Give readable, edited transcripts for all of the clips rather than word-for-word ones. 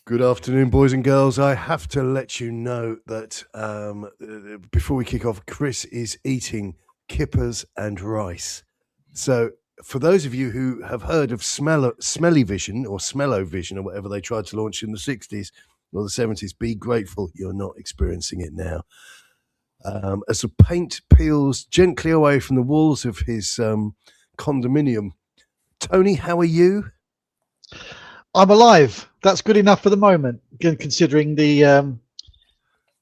Good afternoon, boys and girls. I have to let you know that before we kick off, Chris is eating kippers and rice. So, for those of you who have heard of smelly vision or smello-vision or whatever they tried to launch in the 60s or the 70s, be grateful you're not experiencing it now. As the paint peels gently away from the walls of his condominium, Tony, how are you? I'm alive. That's good enough for the moment, considering the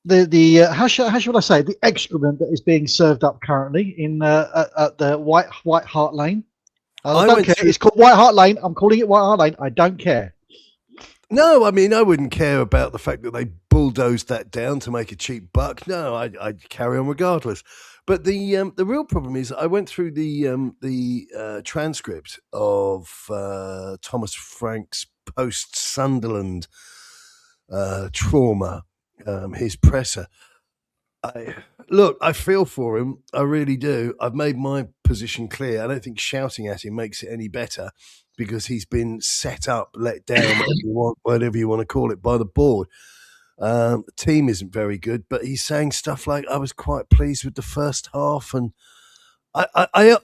how should I say, the excrement that is being served up currently in at the White Hart Lane. I don't care. It's called White Hart Lane. I'm calling it White Hart Lane. I don't care. No, I mean, I wouldn't care about the fact that they bulldozed that down to make a cheap buck. No, I'd carry on regardless. But the real problem is, I went through the transcript of Thomas Frank's post Sunderland trauma, his presser. I feel for him. I really do. I've made my position clear. I don't think shouting at him makes it any better because he's been set up, let down, whatever you want to call it, by the board. The team isn't very good, but he's saying stuff like, "I was quite pleased with the first half," and I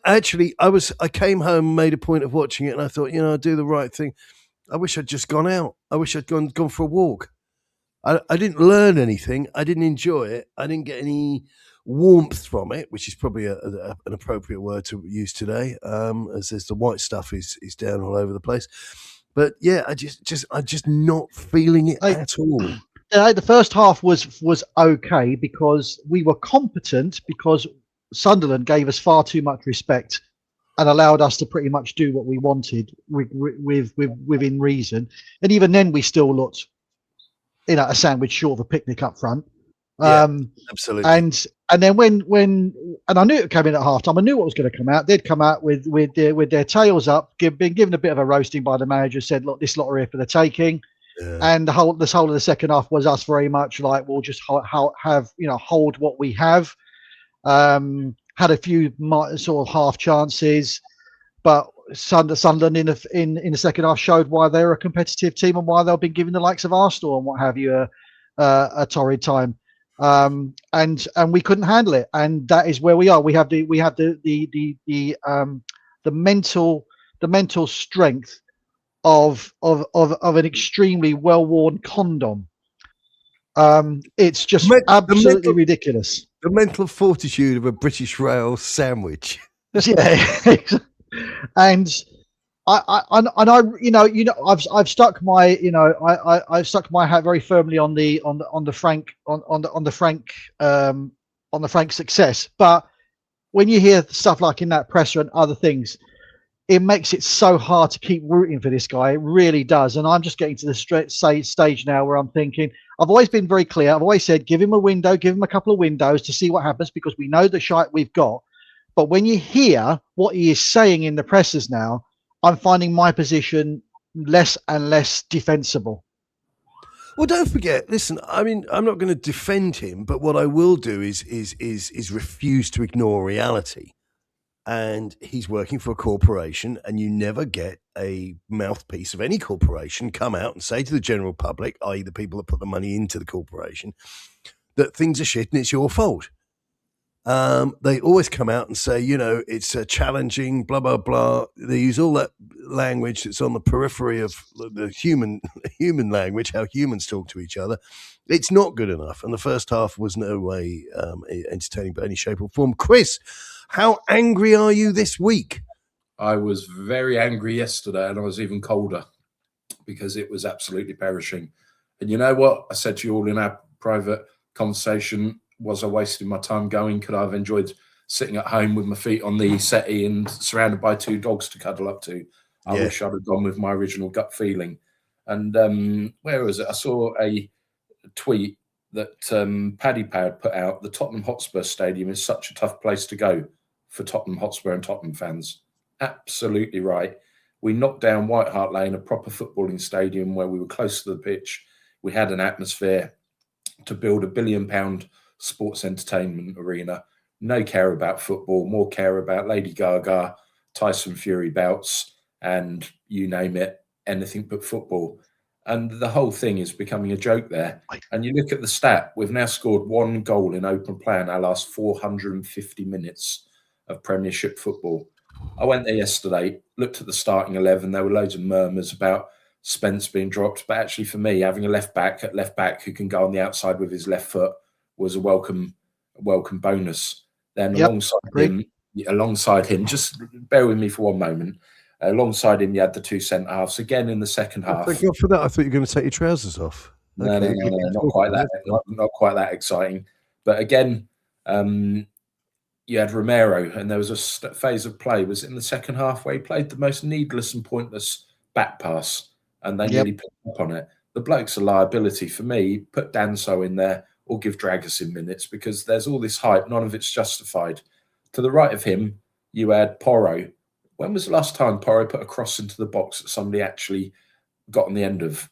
came home, made a point of watching it, and I thought, I'll do the right thing. I wish I'd just gone out. I wish I'd gone for a walk. I didn't learn anything. I didn't enjoy it. I didn't get any warmth from it, which is probably an appropriate word to use today, as there's the white stuff is down all over the place. But yeah, I'm just not feeling it at all. The first half was okay because we were competent, because Sunderland gave us far too much respect and allowed us to pretty much do what we wanted within reason. And even then, we still looked, a sandwich short of a picnic up front. Absolutely. And then when I knew it came in at halftime. I knew what was going to come out. They'd come out with their tails up, been given a bit of a roasting by the manager. Said, "Look, this lot are here for the taking." Yeah. And the whole of the second half was us very much like, we'll just hold what we have. Had a few sort of half chances, but Sunderland in the second half showed why they're a competitive team and why they've been giving the likes of Arsenal and what have you a torrid time. And we couldn't handle it, and that is where we are. We have the mental strength of an extremely well-worn condom. It's just absolutely ridiculous. The mental fortitude of a British Rail sandwich. Yeah, and I've stuck my I've stuck my hat very firmly on the Frank success. But when you hear stuff like in that presser and other things, it makes it so hard to keep rooting for this guy. It really does. And I'm just getting to the stage now where I'm thinking, I've always been very clear. I've always said, give him a window, give him a couple of windows to see what happens, because we know the shite we've got. But when you hear what he is saying in the pressers now, I'm finding my position less and less defensible. Well, don't forget. Listen, I mean, I'm not going to defend him, but what I will do is refuse to ignore reality. And he's working for a corporation, and you never get a mouthpiece of any corporation come out and say to the general public, i.e. the people that put the money into the corporation, that things are shit and it's your fault. They always come out and say, it's challenging, blah, blah, blah. They use all that language that's on the periphery of the human language, how humans talk to each other. It's not good enough. And the first half was no way entertaining by any shape or form. Chris, how angry are you this week? I was very angry yesterday, and I was even colder because it was absolutely perishing. And you know what? I said to you all in our private conversation, was I wasting my time going? Could I have enjoyed sitting at home with my feet on the settee and surrounded by two dogs to cuddle up to? I wish I'd have gone with my original gut feeling. And where was it? I saw a tweet that Paddy Power put out. The Tottenham Hotspur Stadium is such a tough place to go for Tottenham Hotspur and Tottenham fans. Absolutely right. We knocked down White Hart Lane, a proper footballing stadium where we were close to the pitch. We had an atmosphere to build £1 billion sports entertainment arena. No care about football, more care about Lady Gaga, Tyson Fury bouts, and you name it, anything but football. And the whole thing is becoming a joke there. And you look at the stat, we've now scored 1 goal in open play in our last 450 minutes of Premiership football. I went there yesterday, looked at the starting 11. There were loads of murmurs about Spence being dropped. But actually, for me, having a left back who can go on the outside with his left foot was a welcome bonus. Then alongside him, just bear with me for one moment. Alongside him, you had the 2 centre halves again in the second half. Thank God for that. I thought you were going to take your trousers off. No, not quite that. Not quite that exciting. But again, you had Romero, and there was a phase of play. Was in the second half where he played the most needless and pointless back pass, and they nearly picked up on it. The bloke's a liability for me. Put Danso in there or give Dragusin minutes, because there's all this hype. None of it's justified. To the right of him, you had Porro. When was the last time Porro put a cross into the box that somebody actually got on the end of?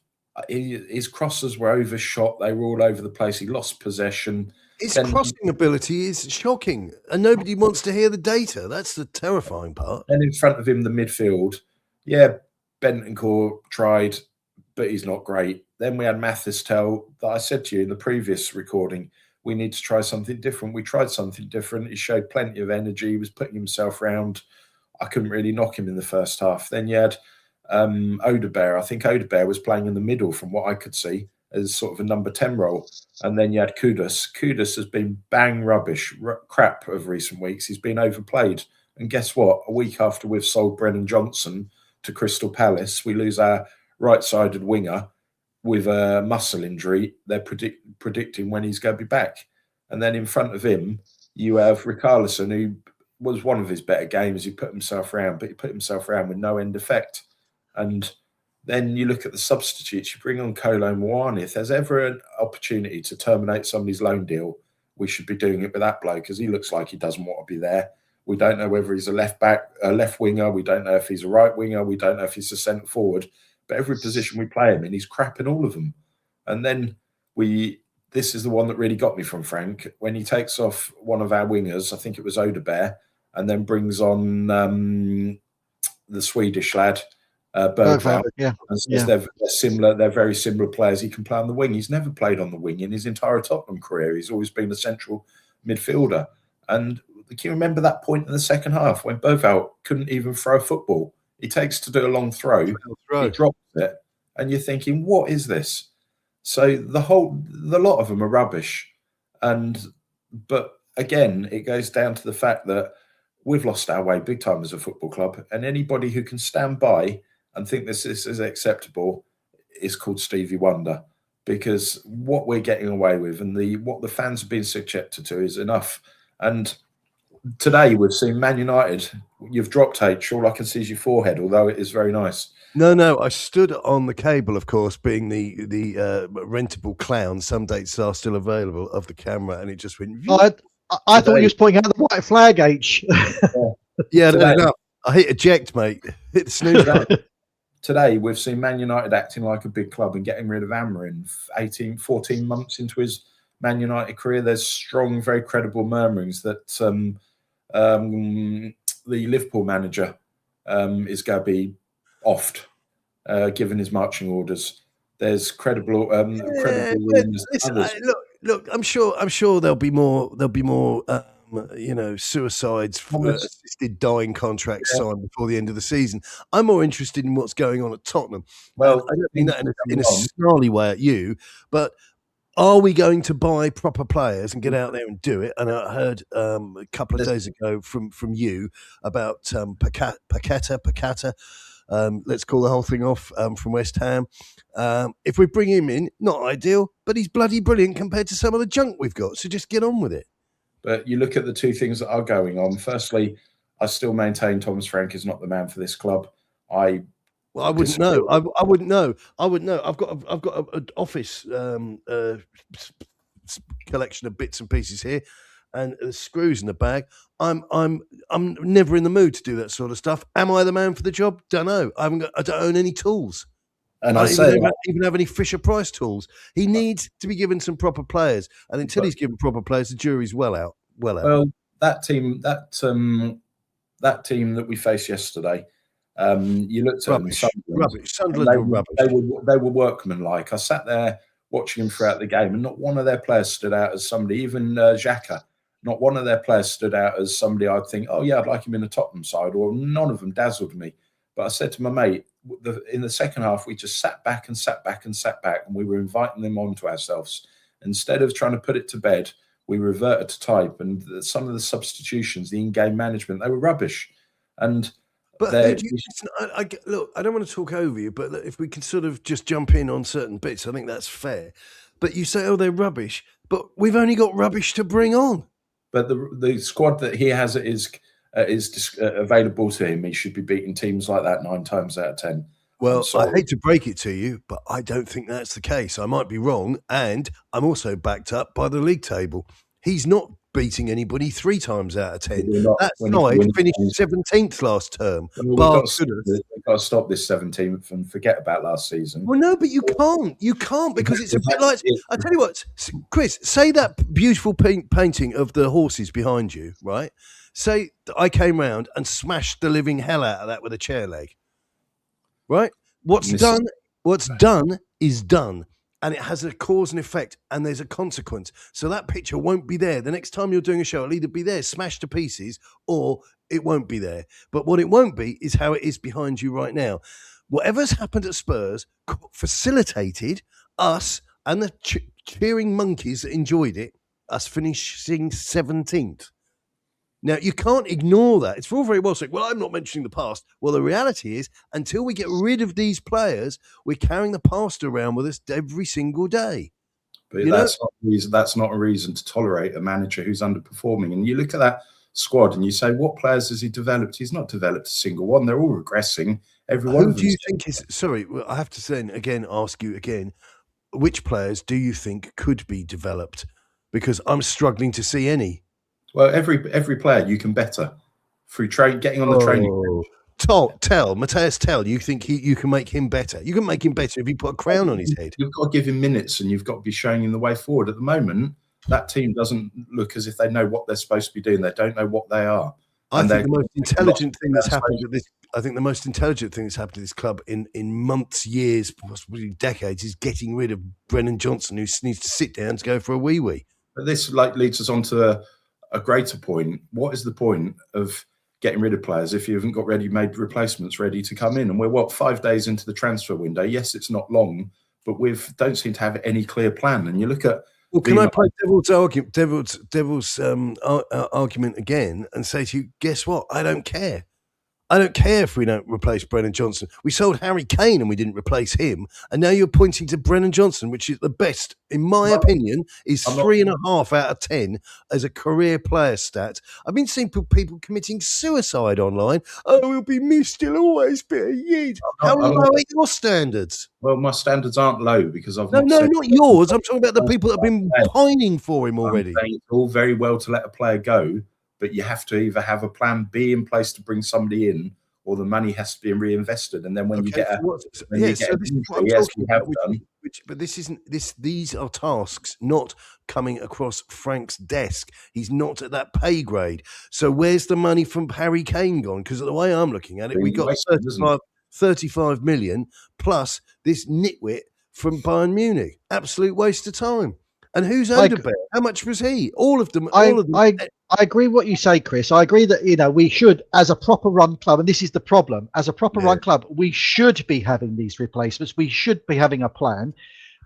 His crosses were overshot. They were all over the place. He lost possession. His crossing ability is shocking, and nobody wants to hear the data. That's the terrifying part. And in front of him, the midfield. Yeah, Bentancur tried, but he's not great. Then we had Mathis tell that I said to you in the previous recording, we need to try something different. We tried something different. He showed plenty of energy. He was putting himself round. I couldn't really knock him in the first half. Then you had Odebear. I think Odebear was playing in the middle from what I could see as sort of a number 10 role. And then you had Kudus. Kudus has been bang rubbish, crap of recent weeks. He's been overplayed. And guess what? A week after we've sold Brennan Johnson to Crystal Palace, we lose our right-sided winger with a muscle injury. They're predicting when he's going to be back. And then in front of him, you have Richarlison, who was one of his better games. He put himself around, but he put himself around with no end effect. And then you look at the substitutes. You bring on Kolo Muani. If there's ever an opportunity to terminate somebody's loan deal, we should be doing it with that bloke, because he looks like he doesn't want to be there. We don't know whether he's a left back, a left winger. We don't know if he's a right winger. We don't know if he's a centre forward. But every position we play him in, he's crap in all of them. And then this is the one that really got me from Frank, when he takes off one of our wingers, I think it was Odebear, and then brings on the Swedish lad, Bergvall. They're similar. They're very similar players. He can play on the wing. He's never played on the wing in his entire Tottenham career. He's always been a central midfielder. And can you remember that point in the second half when Bergvall couldn't even throw a football? He takes to do a long throw, he drops it, and you're thinking, what is this? So the lot of them are rubbish. But again, it goes down to the fact that we've lost our way big time as a football club, and anybody who can stand by and think this is acceptable is called Stevie Wonder, because what we're getting away with and what the fans have been subjected to is enough. And today we've seen Man United. You've dropped H. All I can see is your forehead, although it is very nice. No. I stood on the cable, of course, being the rentable clown. Some dates are still available of the camera, and it just went. I thought you was pointing out the white flag, H. Yeah, no. I hit eject, mate. Hit the snooze button. Today we've seen Man United acting like a big club and getting rid of Amorim 14 months into his Man United career. There's strong, very credible murmurings that the Liverpool manager is going to be offed, given his marching orders. There's credible. Look. I'm sure there'll be more. Suicides, assisted dying contracts signed before the end of the season. I'm more interested in what's going on at Tottenham. Well, I don't mean that in a snarly way at you, but are we going to buy proper players and get out there and do it? And I heard a couple of days ago from you about Paqueta. Let's call the whole thing off, from West Ham. If we bring him in, not ideal, but he's bloody brilliant compared to some of the junk we've got. So just get on with it. But you look at the two things that are going on. Firstly, I still maintain Thomas Frank is not the man for this club. I wouldn't know. I wouldn't know. I've got an office collection of bits and pieces here, and screws in the bag. I'm never in the mood to do that sort of stuff. Am I the man for the job? Don't know. I don't own any tools. And I don't even have any Fisher Price tools. He needs to be given some proper players, and until he's given proper players, the jury's well out. Well, that team that we faced yesterday, You looked at Rubbish. them, Rubbish. Sunderland were rubbish. They were workmanlike. I sat there watching them throughout the game, and not one of their players stood out as somebody, even Xhaka, not one of their players stood out as somebody I'd think, oh, yeah, I'd like him in a Tottenham side, or none of them dazzled me. But I said to my mate, in the second half, we just sat back, and we were inviting them onto ourselves. Instead of trying to put it to bed, we reverted to type, and some of the substitutions, the in-game management, they were rubbish. And but look, I don't want to talk over you, but if we can sort of just jump in on certain bits, I think that's fair. But you say, oh, they're rubbish, but we've only got rubbish to bring on. But the squad that he has is available to him. He should be beating teams like that 9 times out of 10. Well, I hate to break it to you, but I don't think that's the case. I might be wrong, and I'm also backed up by the league table. He's not beating anybody 3 times out of 10. That side finished 17th last term. We've got to stop this 17th and forget about last season. Well, no, but you can't. You can't, because it's a bit like... I tell you what, Chris, say that beautiful painting of the horses behind you, right? Say I came round and smashed the living hell out of that with a chair leg. Right? What's done is done. And it has a cause and effect, and there's a consequence. So that picture won't be there. The next time you're doing a show, it'll either be there, smashed to pieces, or it won't be there. But what it won't be is how it is behind you right now. Whatever's happened at Spurs facilitated us and the cheering monkeys that enjoyed it, us finishing 17th. Now, you can't ignore that. It's all very well saying, well, I'm not mentioning the past. Well, the reality is, until we get rid of these players, we're carrying the past around with us every single day. But that's not a reason to tolerate a manager who's underperforming. And you look at that squad and you say, what players has he developed? He's not developed a single one. They're all regressing. Every one of them. Who do you think is... Sorry, I have to then again ask you again, which players do you think could be developed? Because I'm struggling to see any. Well, every player you can better through getting on the training. Mateus Tell, you think you can make him better? You can make him better if you put a crown on his head. You've got to give him minutes, and you've got to be showing him the way forward. At the moment, that team doesn't look as if they know what they're supposed to be doing. They don't know what they are. I think the most intelligent thing that's happened at this. I think the most intelligent thing that's happened to this club in months, years, possibly decades, is getting rid of Brennan Johnson, who needs to sit down to go for a wee. But this leads us on to a greater point. What is the point of getting rid of players if you haven't got ready-made replacements ready to come in? And we're 5 days into the transfer window. Yes, it's not long, but we don't seem to have any clear plan. And you look at... Well, can I play devil's argument again and say to you, guess what? I don't care. I don't care if we don't replace Brennan Johnson. We sold Harry Kane and we didn't replace him. And now you're pointing to Brennan Johnson, which is the best, in my opinion, is 3.5 out of 10 as a career player stat. I've been seeing people committing suicide online. Oh, we'll be missed. He'll always be a Yid. How low are your standards? Well, my standards aren't low because I've not yours. I'm talking about the people that have been pining for him already. It's all very well to let a player go, but you have to either have a plan B in place to bring somebody in, or the money has to be reinvested. And then when you get these are tasks not coming across Frank's desk. He's not at that pay grade. So where's the money from Harry Kane gone? Because the way I'm looking at it, we got 35 million plus this nitwit from Bayern Munich. Absolute waste of time. And who's Odegaard? How much was he? All of them. I agree with what you say, Chris. I agree that, we should, as a proper run club, and this is the problem, as a proper run club, we should be having these replacements. We should be having a plan.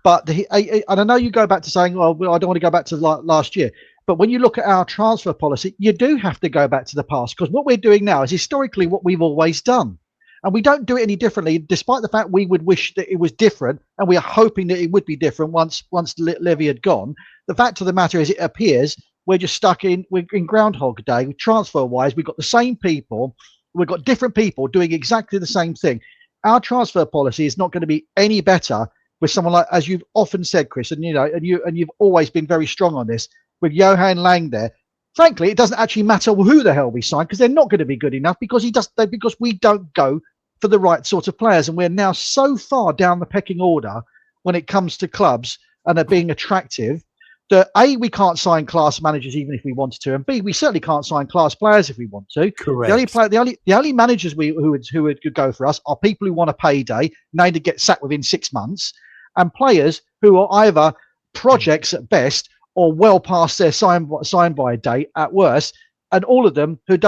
But and I know you go back to saying, well, I don't want to go back to last year. But when you look at our transfer policy, you do have to go back to the past, because what we're doing now is historically what we've always done. And we don't do it any differently, despite the fact we would wish that it was different, and we are hoping that it would be different once Levy had gone. The fact of the matter is, it appears we're just stuck in Groundhog Day. Transfer-wise, we've got the same people. We've got different people doing exactly the same thing. Our transfer policy is not going to be any better with someone like, as you've often said, Chris, and you've always been very strong on this, with Johan Lang there. Frankly, it doesn't actually matter who the hell we sign, because they're not going to be good enough, because we don't go for the right sort of players. And we're now so far down the pecking order when it comes to clubs and are being attractive, that A, we can't sign class managers even if we wanted to, and B, we certainly can't sign class players if we want to. Correct. The only managers who would go for us are people who want a payday, and they to get sacked within 6 months, and players who are either projects at best or well past their sign by date at worst, and all of them who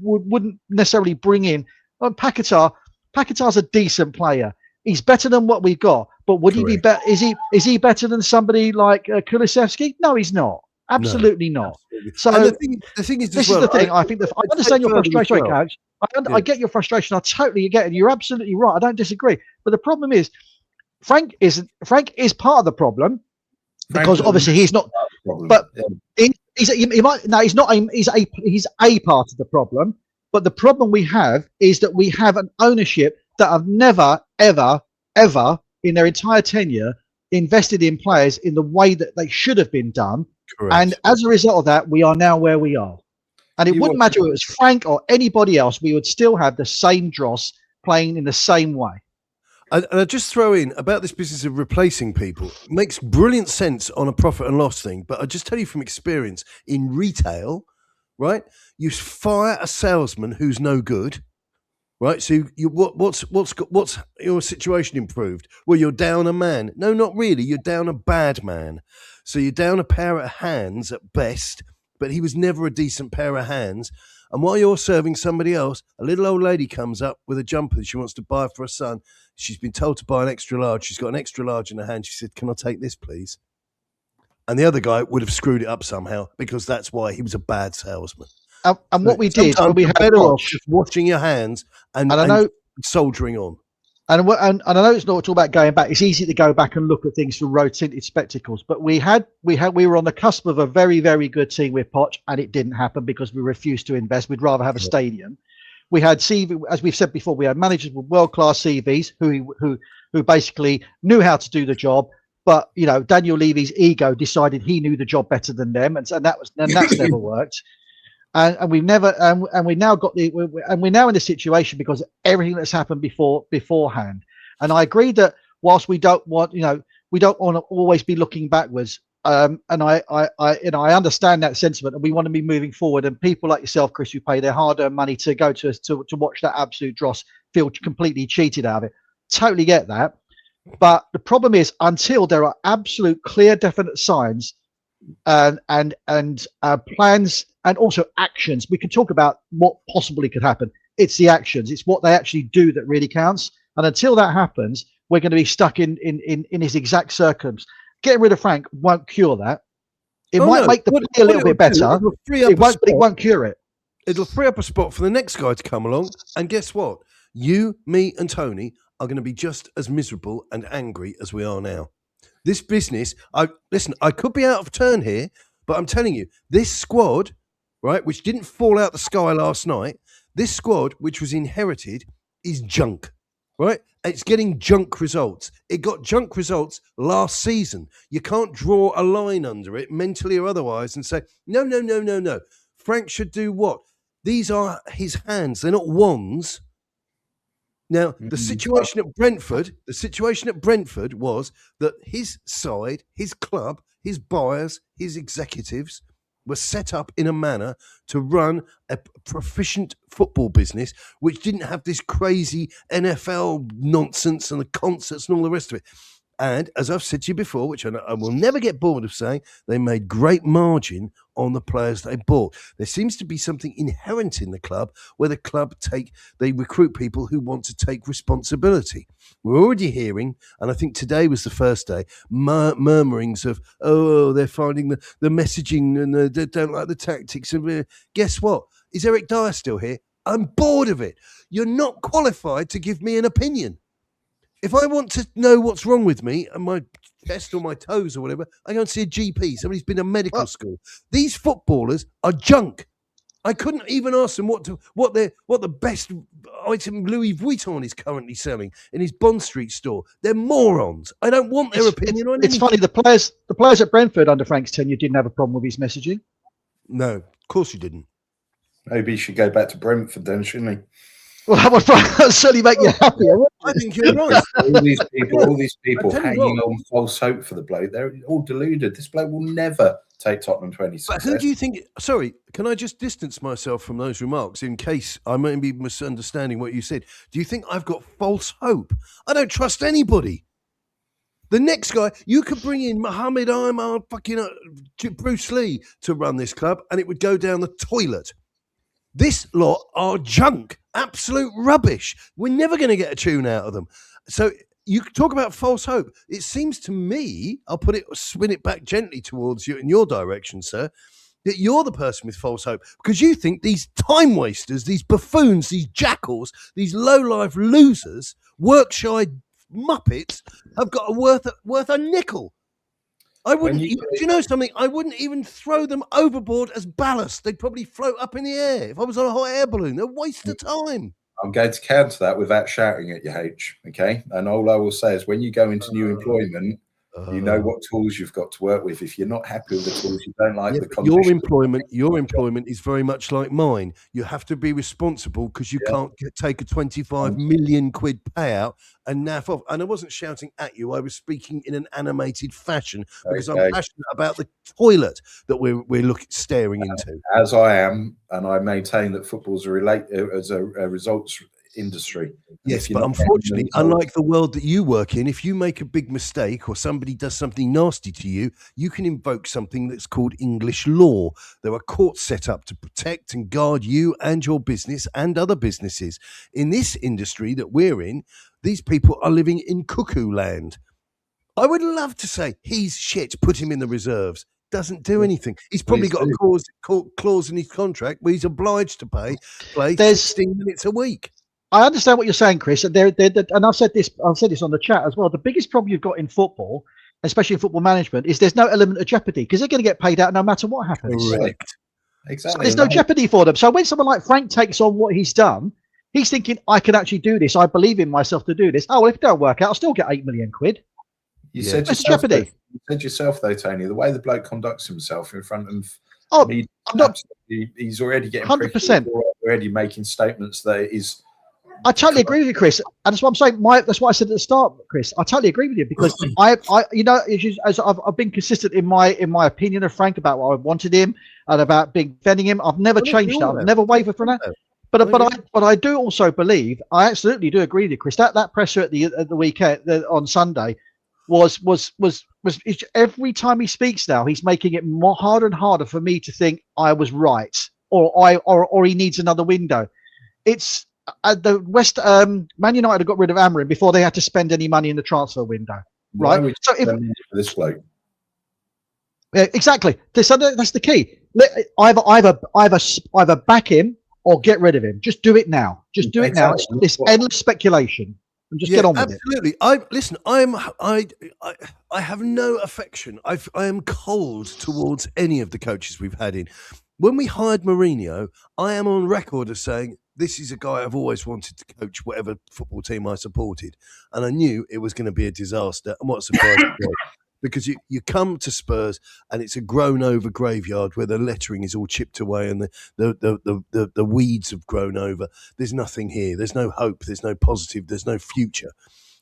wouldn't necessarily bring in. Paquetá's a decent player. He's better than what we got, but would he be better? Is he better than somebody like Kulusevski? No, he's not. Absolutely not. Absolutely. So the thing is, this is the thing. I think I understand your frustration, Coach. I get your frustration. I totally get it. You're absolutely right. I don't disagree. But the problem is, Frank is part of the problem, because obviously he's not. But he's a part of the problem. But the problem we have is that we have an ownership that have never, ever, ever in their entire tenure invested in players in the way that they should have been done. Correct. And as a result of that, we are now where we are. And it wouldn't matter if it was Frank or anybody else, we would still have the same dross playing in the same way. And I just throw in about this business of replacing people. It makes brilliant sense on a profit and loss thing, but I just tell you from experience, in retail, right, you fire a salesman who's no good. Right, so what's your situation improved? Well, you're down a man. No, not really. You're down a bad man. So you're down a pair of hands at best, but he was never a decent pair of hands. And while you're serving somebody else, a little old lady comes up with a jumper that she wants to buy for her son. She's been told to buy an extra large. She's got an extra large in her hand. She said, "Can I take this, please?" And the other guy would have screwed it up somehow, because that's why he was a bad salesman. And what we did, when we had better off just washing your hands and soldiering on. And I know it's not all about going back. It's easy to go back and look at things through rose-tinted spectacles. But we were on the cusp of a very, very good team with Poch, and it didn't happen because we refused to invest. We'd rather have a stadium. We had CV, as we've said before, we had managers with world-class CVs who basically knew how to do the job. But Daniel Levy's ego decided he knew the job better than them, and that's never worked. And we've never, and we now got and we're now in the situation because of everything that's happened beforehand. And I agree that whilst we don't want to always be looking backwards. And I understand that sentiment, and we want to be moving forward. And people like yourself, Chris, who pay their hard-earned money to go to watch that absolute dross, feel completely cheated out of it. Totally get that. But the problem is, until there are absolute, clear, definite signs and plans and also actions, we can talk about what possibly could happen. It's the actions. It's what they actually do that really counts. And until that happens, we're going to be stuck in his exact circumstance. Getting rid of Frank won't cure that. It might make the play a little bit better. It won't cure it. It'll free up a spot for the next guy to come along. And guess what? You, me, and Tony are going to be just as miserable and angry as we are now. This business, I could be out of turn here, but I'm telling you, this squad, right, which didn't fall out the sky last night, this squad, which was inherited, is junk, right? It's getting junk results. It got junk results last season. You can't draw a line under it, mentally or otherwise, and say, no. Frank should do what? These are his hands. They're not wands. Now, the situation at Brentford was that his side, his club, his buyers, his executives were set up in a manner to run a proficient football business, which didn't have this crazy NFL nonsense and the concerts and all the rest of it. And as I've said to you before, which I will never get bored of saying, they made great margin on the players they bought. There seems to be something inherent in the club where the club they recruit people who want to take responsibility. We're already hearing, and I think today was the first day, murmurings of, they're finding the messaging and they don't like the tactics. And guess what? Is Eric Dyer still here? I'm bored of it. You're not qualified to give me an opinion. If I want to know what's wrong with me and my chest or my toes or whatever, I go and see a GP, somebody's been to medical school. These footballers are junk. I couldn't even ask them what the best item Louis Vuitton is currently selling in his Bond Street store. They're morons. I don't want their opinion on it. It's funny, the players at Brentford under Frank's tenure didn't have a problem with his messaging. No, of course you didn't. Maybe he should go back to Brentford then, shouldn't he? Well, that would certainly make you happier. I think you're right. All these people tell you hanging what. on false hope for the bloke, they're all deluded. This bloke will never take Tottenham to any But success. who do you think? Sorry, can I just distance myself from those remarks in case I may be misunderstanding what you said? Do you think I've got false hope? I don't trust anybody. The next guy, you could bring in Muhammad Ali, fucking Bruce Lee to run this club, and it would go down the toilet. This lot are junk, absolute rubbish. We're never going to get a tune out of them. So you talk about false hope. It seems to me, spin it back gently towards you in your direction, sir, that you're the person with false hope because you think these time wasters, these buffoons, these jackals, these low-life losers, work-shy muppets have got worth a nickel. I wouldn't. Do you know something? I wouldn't even throw them overboard as ballast. They'd probably float up in the air if I was on a hot air balloon. They're a waste of time. I'm going to counter that without shouting at you, H. Okay, and all I will say is when you go into new employment, you know what tools you've got to work with. If you're not happy with the tools, you don't like the conditions. Your employment is very much like mine. You have to be responsible because you can't take a 25 million quid payout and naff off. And I wasn't shouting at you. I was speaking in an animated fashion because I'm passionate about the toilet that we're staring into. As I am, and I maintain that football's a results industry. Yes, but unfortunately, unlike the world that you work in, if you make a big mistake or somebody does something nasty to you, you can invoke something that's called English law. There are courts set up to protect and guard you and your business and other businesses. In this industry that we're in, these people are living in cuckoo land. I would love to say, he's shit, put him in the reserves. Doesn't do anything. He's probably got a clause in his contract where he's obliged to play 16 minutes a week. I understand what you're saying, Chris, and I've said this on the chat as well. The biggest problem you've got in football, especially in football management, is there's no element of jeopardy because they're going to get paid out no matter what happens. Correct. Exactly. So there's no jeopardy for them. So when someone like Frank takes on what he's done, he's thinking, I can actually do this. I believe in myself to do this. Oh, well, if it don't work out, I'll still get 8 million quid. You said yourself, though, Tony, the way the bloke conducts himself in front of media, he's already getting 100%. Already making statements that is. I totally agree with you, Chris, and that's what I'm saying. That's what I said at the start, Chris. I totally agree with you because as I've been consistent in my opinion of Frank about what I wanted him and about defending him. I've never changed that. I've never wavered from that. But I do also believe, I absolutely do agree with you, Chris. That presser at the weekend on Sunday was every time he speaks now, he's making it more harder and harder for me to think I was right or he needs another window. It's. The Man United got rid of Amorim before they had to spend any money in the transfer window, right? So if this bloke, exactly, that's the key. Either back him or get rid of him. Just do it now. Just do it now. It's this endless speculation and just get on with it. Absolutely. I have no affection. I am cold towards any of the coaches we've had in. When we hired Mourinho, I am on record as saying, this is a guy I've always wanted to coach whatever football team I supported. And I knew it was going to be a disaster. And what a surprise it was. Because you come to Spurs and it's a grown-over graveyard where the lettering is all chipped away and the weeds have grown over. There's nothing here. There's no hope. There's no positive. There's no future.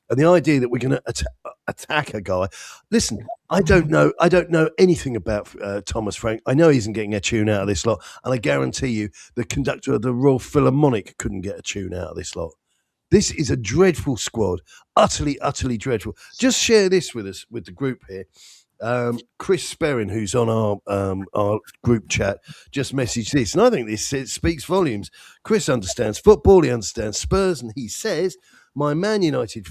And the idea that we're going to attack a guy. Listen, I don't know anything about Thomas Frank. I know he isn't getting a tune out of this lot, and I guarantee you, the conductor of the Royal Philharmonic couldn't get a tune out of this lot. This is a dreadful squad, utterly, utterly dreadful. Just share this with us, with the group here. Chris Sperrin, who's on our group chat, just messaged this, and I think this speaks volumes. Chris understands football, he understands Spurs, and he says, my Man United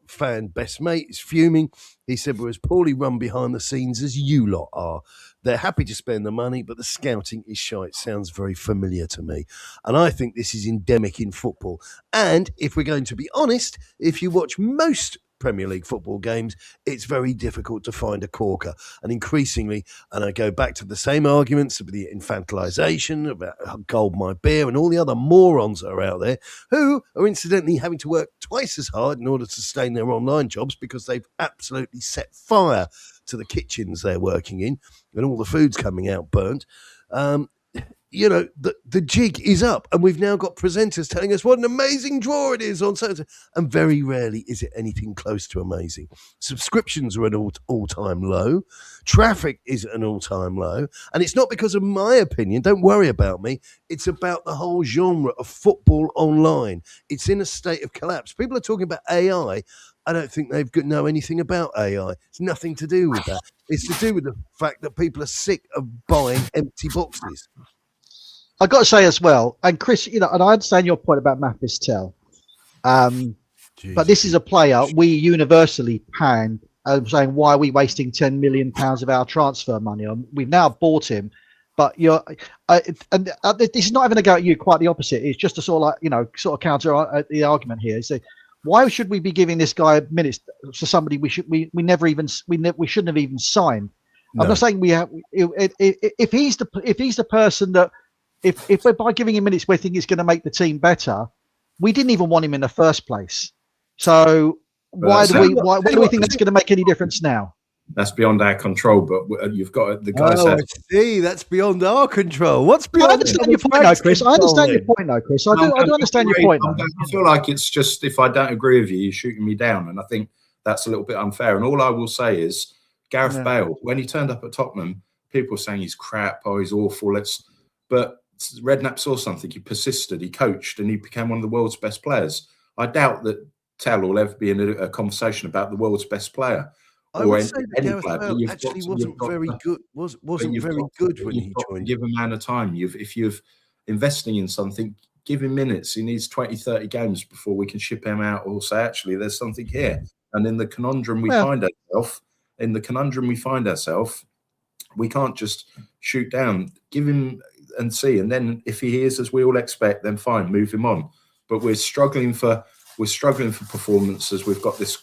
fan best mate is fuming. He said we're as poorly run behind the scenes as you lot are. They're happy to spend the money, but the scouting is shy. It sounds very familiar to me. And I think this is endemic in football. And if we're going to be honest, if you watch most Premier League football games, it's very difficult to find a corker. And increasingly, and I go back to the same arguments of the infantilization, about Gold My Beer and all the other morons that are out there who are incidentally having to work twice as hard in order to sustain their online jobs because they've absolutely set fire to the kitchens they're working in and all the food's coming out burnt. you know, the jig is up, and we've now got presenters telling us what an amazing draw it is on Saturday, and very rarely is it anything close to amazing. Subscriptions are at an all-time low. Traffic is at an all-time low, and it's not because of my opinion. Don't worry about me. It's about the whole genre of football online. It's in a state of collapse. People are talking about AI. I don't think they've know anything about AI. It's nothing to do with that. It's to do with the fact that people are sick of buying empty boxes. I got to say as well, and Chris, you know, and I understand your point about Mathis Tell, but this is a player we universally panned, saying why are we wasting £10 million of our transfer money on? We've now bought him, but this is not even a go at you. Quite the opposite. It's just a sort of like, you know, sort of counter the argument here. So why should we be giving this guy minutes to somebody we shouldn't have even signed? No. I'm not saying we have. If he's the person that. If by giving him minutes we think it's going to make the team better, we didn't even want him in the first place. So why do we think that's going to make any difference now? That's beyond our control. But you've got the guy. I see. That's beyond our control. What's beyond? I understand your point, though, Chris. I understand your point, though, Chris. I do understand your point. I feel like it's just if I don't agree with you, you're shooting me down, and I think that's a little bit unfair. And all I will say is Gareth Bale, when he turned up at Tottenham, people were saying he's crap, he's awful. But Redknapp saw something. He persisted. He coached, and he became one of the world's best players. I doubt that Tell will ever be in a conversation about the world's best player. I would say that Gareth Bale actually wasn't very good. Wasn't very good when he joined. Give a man a time. If you're investing in something, give him minutes. He needs 20, 30 games before we can ship him out or say, actually, there's something here. And in the conundrum we find ourselves, we can't just shoot down. Give him and see, and then if he is as we all expect, then fine, move him on. But we're struggling for performances. We've got this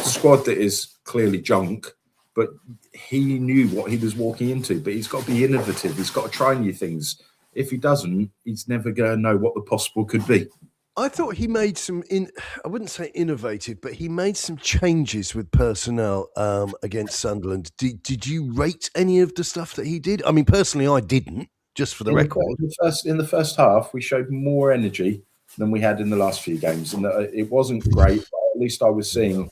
squad that is clearly junk, but he knew what he was walking into. But he's got to be innovative. He's got to try new things. If he doesn't, he's never going to know what the possible could be. I thought he made some I wouldn't say innovative, but he made some changes with personnel against Sunderland. Did you rate any of the stuff that he did? I mean, personally, I didn't. Just for the record, in the first half, we showed more energy than we had in the last few games, and it wasn't great. But at least I was seeing,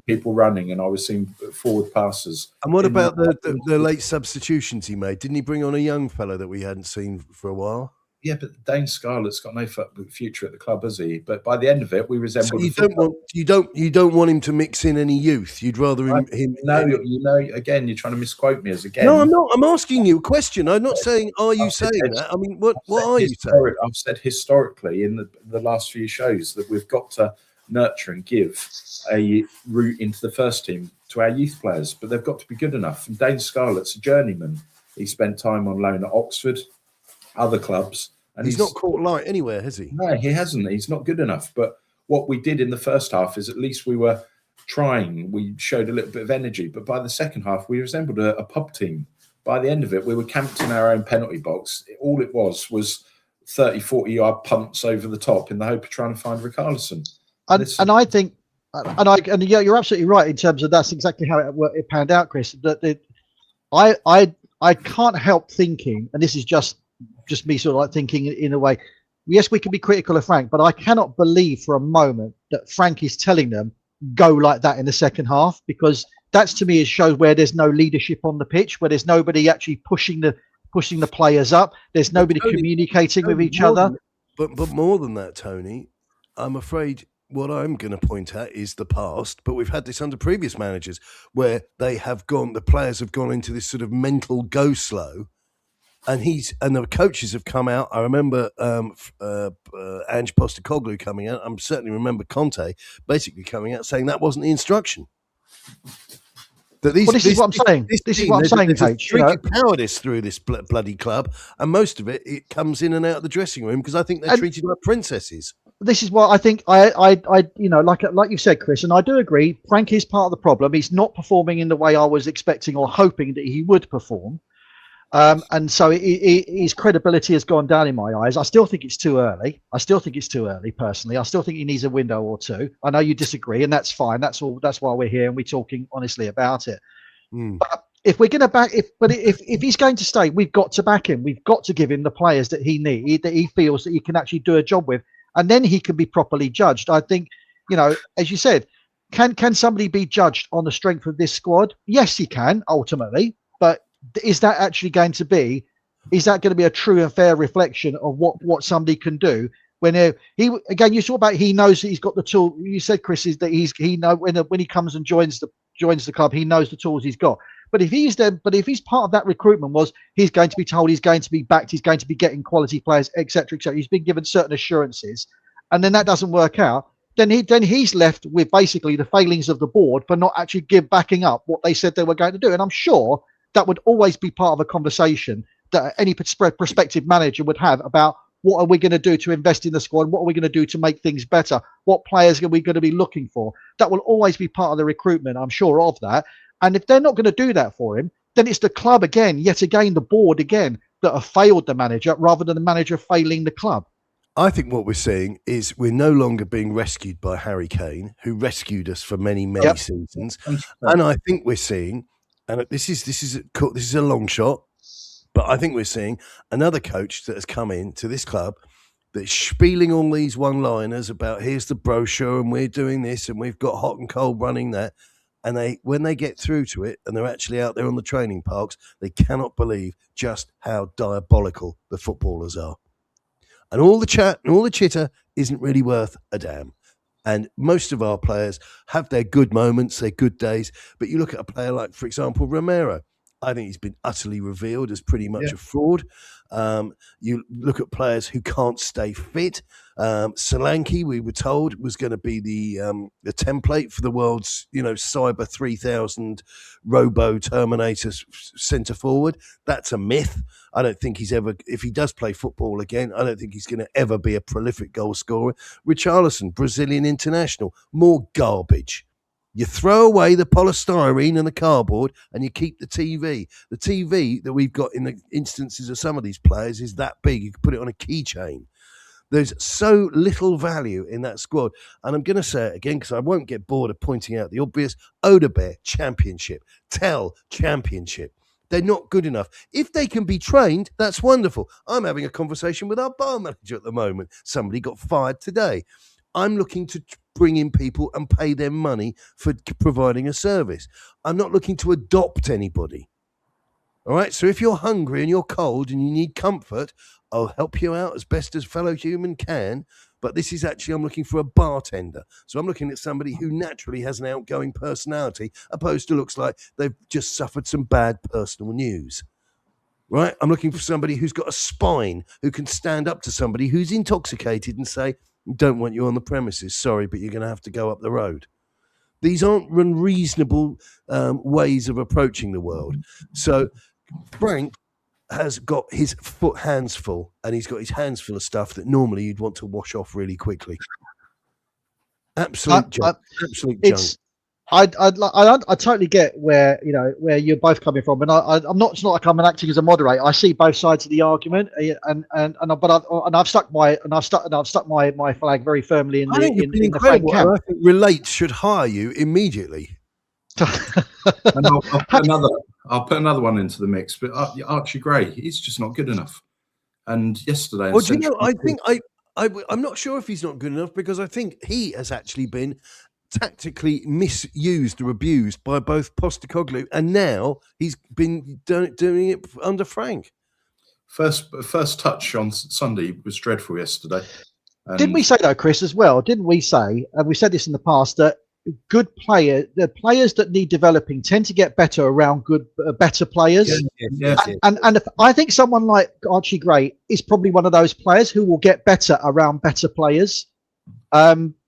people running, and I was seeing forward passes. And what about the late substitutions he made? Didn't he bring on a young fellow that we hadn't seen for a while? Yeah, but Dane Scarlett's got no future at the club, has he? But by the end of it, we resembled. So you don't want him to mix in any youth. You'd rather him. No, again, you're trying to misquote me as again. No, I'm not. I'm asking you a question. I'm not saying. Are you saying that? I mean, what are you saying? I've said historically in the last few shows that we've got to nurture and give a route into the first team to our youth players, but they've got to be good enough. And Dane Scarlett's a journeyman. He spent time on loan at Oxford, other clubs. And he's not caught light anywhere, has he? No, he hasn't. He's not good enough. But what we did in the first half is at least we were trying. We showed a little bit of energy. But by the second half, we resembled a pub team. By the end of it, we were camped in our own penalty box. All it was 30, 40-yard punts over the top in the hope of trying to find Richarlison. And I think, you're absolutely right in terms of that's exactly how it panned out, Chris. I can't help thinking, and this is just me sort of like thinking in a way, yes, we can be critical of Frank, but I cannot believe for a moment that Frank is telling them go like that in the second half, because that's to me it shows where there's no leadership on the pitch, where there's nobody actually pushing the players up. There's nobody communicating with each other. But more than that, Tony, I'm afraid what I'm going to point at is the past, but we've had this under previous managers where the players have gone into this sort of mental go slow. And the coaches have come out. I remember Ange Postecoglou coming out. I certainly remember Conte basically coming out saying that wasn't the instruction. This is what I'm saying. This is what I'm saying, There's a streak of cowardice through this bloody club, and most of it comes in and out of the dressing room because I think they're treated like princesses. This is what I think. I like you said, Chris, and I do agree. Frank is part of the problem. He's not performing in the way I was expecting or hoping that he would perform. And so his credibility has gone down in my eyes. I still think it's too early. Personally. I still think he needs a window or two. I know you disagree, and that's fine. That's all. That's why we're here and we're talking honestly about it. But if we're going to back, if he's going to stay, we've got to back him. We've got to give him the players that he needs, that he feels that he can actually do a job with, and then he can be properly judged. I think, as you said, can somebody be judged on the strength of this squad? Yes, he can ultimately, but is that actually going to be? Is that going to be a true and fair reflection of what somebody can do? When you talk about he knows that he's got the tool. You said, Chris, is that he know when he comes and joins the club, he knows the tools he's got. But if he's part of that recruitment, he's going to be told, he's going to be backed, he's going to be getting quality players, etc., etc. He's been given certain assurances, and then that doesn't work out. Then he's left with basically the failings of the board for not actually backing up what they said they were going to do. And I'm sure that would always be part of a conversation that any prospective manager would have about what are we going to do to invest in the squad? What are we going to do to make things better? What players are we going to be looking for? That will always be part of the recruitment, I'm sure of that. And if they're not going to do that for him, then it's the club yet again, the board again, that have failed the manager rather than the manager failing the club. I think what we're seeing is we're no longer being rescued by Harry Kane, who rescued us for many, many seasons. And I think we're seeing, and this is a long shot, but I think we're seeing another coach that has come into this club that's spieling all these one-liners about here's the brochure and we're doing this and we've got hot and cold running that. And when they get through to it and they're actually out there on the training parks, they cannot believe just how diabolical the footballers are. And all the chat and all the chitter isn't really worth a damn. And most of our players have their good moments, their good days. But you look at a player like, for example, Romero. I think he's been utterly revealed as pretty much a fraud. You look at players who can't stay fit. Solanke, we were told, was going to be the template for the world's, Cyber 3000 Robo Terminator centre forward. That's a myth. I don't think he's ever, if he does play football again, I don't think he's going to ever be a prolific goal scorer. Richarlison, Brazilian international, more garbage. You throw away the polystyrene and the cardboard and you keep the TV. The TV that we've got in the instances of some of these players is that big. You can put it on a keychain. There's so little value in that squad. And I'm going to say it again because I won't get bored of pointing out the obvious. Odebear, championship. Tell, championship. They're not good enough. If they can be trained, that's wonderful. I'm having a conversation with our bar manager at the moment. Somebody got fired today. I'm looking to bring in people and pay them money for providing a service. I'm not looking to adopt anybody. All right. So if you're hungry and you're cold and you need comfort, I'll help you out as best as fellow human can. But this is actually, I'm looking for a bartender. So I'm looking at somebody who naturally has an outgoing personality, opposed to looks like they've just suffered some bad personal news. Right. I'm looking for somebody who's got a spine, who can stand up to somebody who's intoxicated and say, don't want you on the premises. Sorry, but you're going to have to go up the road. These aren't unreasonable ways of approaching the world. So Frank has got his hands full, and he's got his hands full of stuff that normally you'd want to wash off really quickly. Absolute junk. Absolute junk. I totally get where you're both coming from, and I'm not. It's not like I'm acting as a moderator. I see both sides of the argument, I've stuck my flag very firmly in the Frank camp. I think Relate should hire you immediately. And I'll put another one into the mix, but Archie Gray, he's just not good enough. And yesterday, I think I'm not sure if he's not good enough, because I think he has actually been tactically misused or abused by both Postecoglou, and now he's been doing it under Frank. First touch on Sunday was dreadful yesterday. Didn't we say though, Chris, as well? Didn't we say, and we said this in the past, that the players that need developing tend to get better around better players? Yeah. And if, I think someone like Archie Gray is probably one of those players who will get better around better players,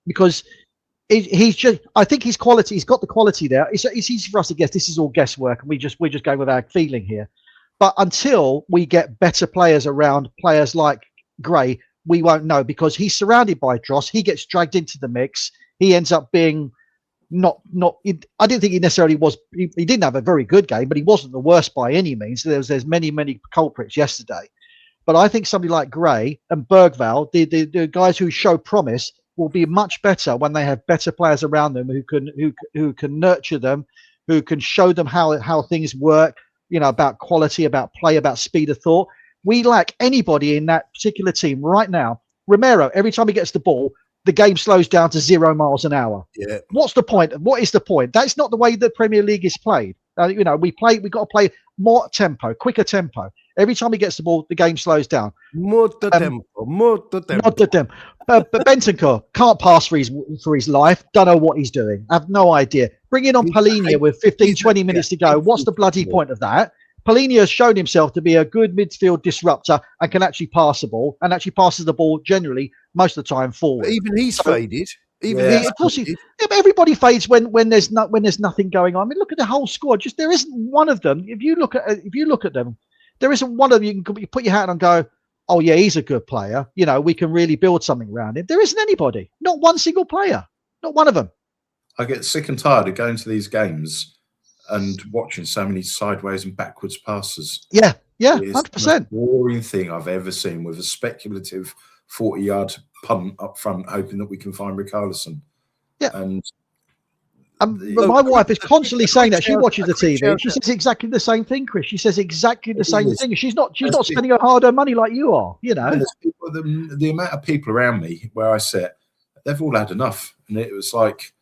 because I think his quality, he's got the quality there. It's easy for us to guess. This is all guesswork, and we're just going with our feeling here. But until we get better players around players like Gray, we won't know, because he's surrounded by dross. He gets dragged into the mix. He ends up being I didn't think he necessarily was. He didn't have a very good game, but he wasn't the worst by any means. There's many culprits yesterday. But I think somebody like Gray and Bergvall, the guys who show promise, will be much better when they have better players around them who can nurture them, who can show them how things work, about quality, about play, about speed of thought. We lack anybody in that particular team right now. Romero, every time he gets the ball, the game slows down to 0 miles an hour. Yeah. What's the point? What is the point? That's not the way the Premier League is played. We got to play more tempo, quicker tempo. Every time he gets the ball, the game slows down. Molto tempo. Not to them. But Bentancur can't pass for his life. Don't know what he's doing. I have no idea. Bring in on Polinia with 15, 20 minutes to go. What's the bloody point of that? Polinia has shown himself to be a good midfield disruptor and can actually pass the ball, and actually passes the ball generally most of the time forward. But even he's faded. Of course, everybody fades when there's nothing going on. I mean, look at the whole squad. Just there isn't one of them. If you look at them, there isn't one of them you can put your hat on and go, oh yeah, he's a good player. We can really build something around him. There isn't anybody. Not one single player. Not one of them. I get sick and tired of going to these games and watching so many sideways and backwards passes. Yeah, 100%. 100%. Boring thing I've ever seen, with a speculative 40-yard punt up front, hoping that we can find Richarlison. Yeah. And my wife is constantly saying that. She watches the TV. She says exactly the same thing, Chris. She says exactly the same thing. She's not spending her hard-earned money like you are. The amount of people around me where I sit, they've all had enough, and it was like,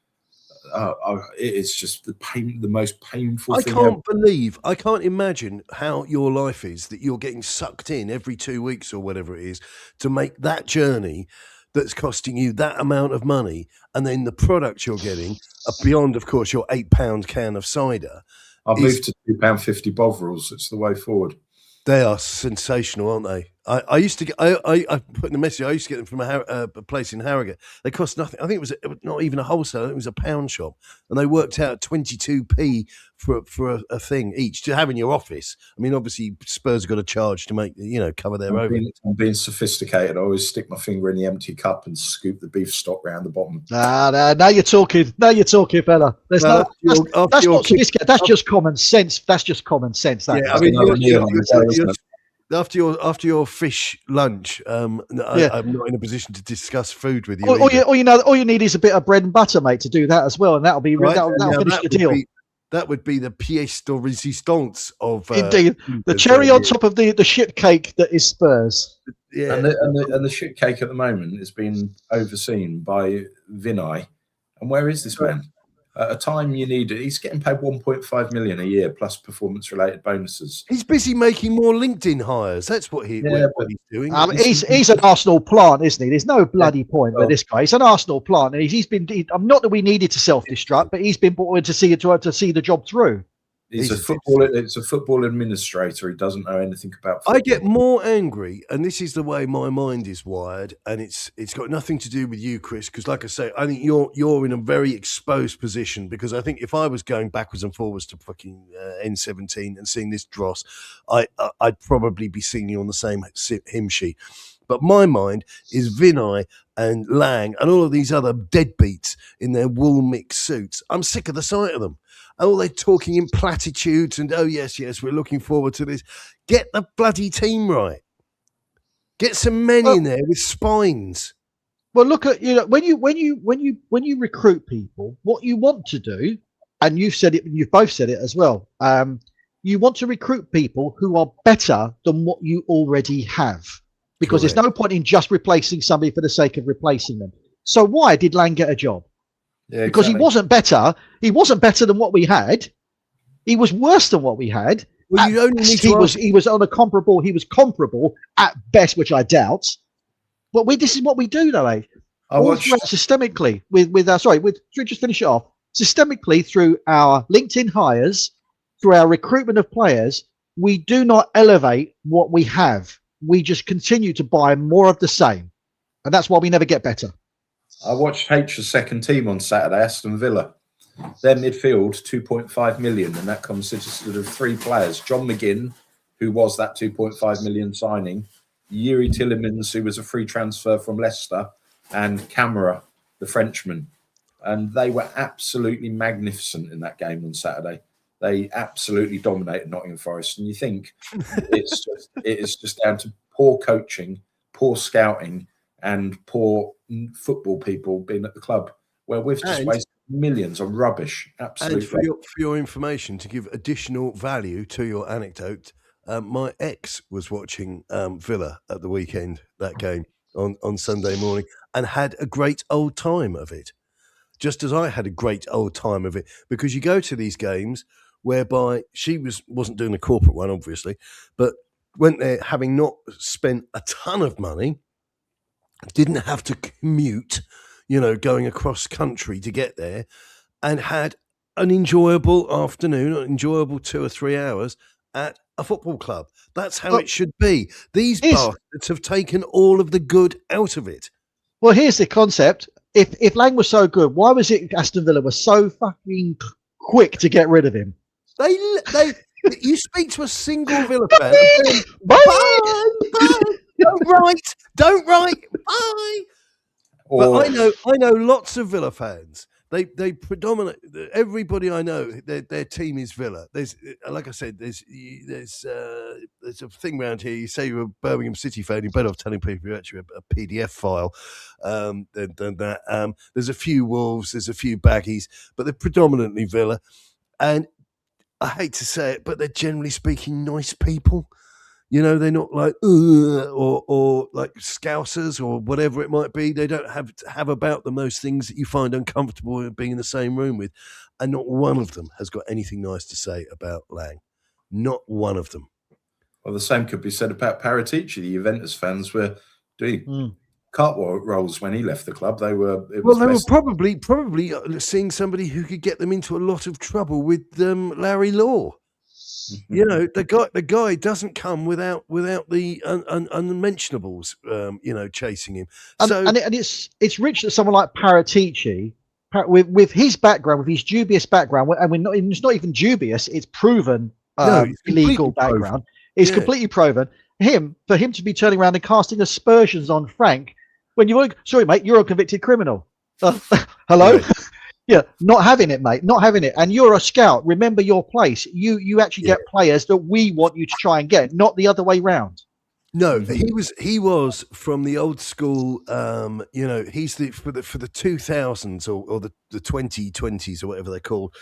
it is just the most painful thing. I can't imagine how your life is, that you're getting sucked in every 2 weeks or whatever it is to make that journey that's costing you that amount of money, and then the product you're getting, beyond, of course, your £8 can of cider. I've moved to £2.50 Bovrils. It's the way forward. They are sensational, aren't they? I used to get. I put in the message. I used to get them from a place in Harrogate. They cost nothing. I think it was not even a wholesale. It was a pound shop, and they worked out 22p for a thing each to have in your office. I mean, obviously Spurs have got to charge to make cover their overhead. I'm being sophisticated. I always stick my finger in the empty cup and scoop the beef stock round the bottom. Now you're talking. Now you're talking, fella. That's not sophisticated. That's just common sense. That's just common sense. After your fish lunch, I'm not in a position to discuss food with you. All you need is a bit of bread and butter, mate, to do that as well, and that'll finish the deal. That would be the pièce de résistance of indeed the cherry on top of the shit cake that is Spurs. Yeah, and the shit cake at the moment is being overseen by Vinay. And where is this man? At a time you need it, he's getting paid 1.5 million a year plus performance-related bonuses. He's busy making more LinkedIn hires. That's what he's doing. He's an Arsenal plant, isn't he? There's no bloody point with this guy. He's an Arsenal plant, and he's been. Not that we needed to self-destruct, but he's been brought in to see the job through. It's a football administrator. He doesn't know anything about football. I get more angry, and this is the way my mind is wired, and it's got nothing to do with you, Chris, because like I say, I think you're in a very exposed position, because I think if I was going backwards and forwards to fucking N17 and seeing this dross, I'd probably be singing you on the same hymn sheet. But my mind is Vinay and Lang and all of these other deadbeats in their wool mixed suits. I'm sick of the sight of them. Oh, they're talking in platitudes and, oh, yes, we're looking forward to this. Get the bloody team right. Get some men in there with spines. Well, look at, when you recruit people, what you want to do, and you've said it, you've both said it as well, you want to recruit people who are better than what you already have. Because Correct. There's no point in just replacing somebody for the sake of replacing them. So why did Lang get a job? Yeah, because exactly. He wasn't better. He wasn't better than what we had. He was worse than what we had. Well, you only need to he was on a comparable. He was comparable at best, which I doubt. But this is what we do, though, eh? Systemically just finish it off. Systemically, through our LinkedIn hires, through our recruitment of players, we do not elevate what we have. We just continue to buy more of the same, and that's why we never get better. I watched H's second team on Saturday, Aston Villa. Their midfield, 2.5 million, and that consisted of three players. John McGinn, who was that 2.5 million signing, Yuri Tillemans, who was a free transfer from Leicester, and Camara, the Frenchman. And they were absolutely magnificent in that game on Saturday. They absolutely dominated Nottingham Forest. And you think it is just down to poor coaching, poor scouting, and poor football people being at the club, where we've just wasted millions of rubbish. Absolutely. And for your information, to give additional value to your anecdote, my ex was watching Villa at the weekend, that game on Sunday morning, and had a great old time of it. Just as I had a great old time of it, because you go to these games whereby she wasn't doing the corporate one, obviously, but went there having not spent a ton of money, didn't have to commute, going across country to get there, and had an enjoyable afternoon, an enjoyable 2 or 3 hours at a football club. That's how it should be. These bastards have taken all of the good out of it. Well, here's the concept. If Lang was so good, why was it Aston Villa was so fucking quick to get rid of him? You speak to a single Villa fan. Bye. Don't write. Bye. But I know lots of Villa fans. They predominate. Everybody I know, their team is Villa. There's, like I said, there's a thing around here. You say you're a Birmingham City fan, you're better off telling people you're actually a PDF file than that. There's a few Wolves, there's a few Baggies, but they're predominantly Villa. And I hate to say it, but they're generally speaking nice people. They're not like or like Scousers or whatever it might be. They don't have about them those things that you find uncomfortable being in the same room with. And not one of them has got anything nice to say about Lang. Not one of them. Well, the same could be said about Paratici. The Juventus fans were doing cartwheel rolls when he left the club. They were probably seeing somebody who could get them into a lot of trouble with Larry Law. The guy doesn't come without the unmentionables, chasing him. And it's rich that someone like Paratici, with his background, with his dubious background, and it's not even dubious; it's proven illegal background. It's completely proven. For him to be turning around and casting aspersions on Frank when sorry, mate, you're a convicted criminal. Hello. Right. Yeah, not having it, mate. Not having it. And you're a scout. Remember your place. You actually get players that we want you to try and get, not the other way round. No, he was from the old school. He's for the 2000s or the 2020s or whatever they're called.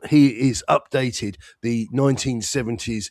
He is updated the 1970s.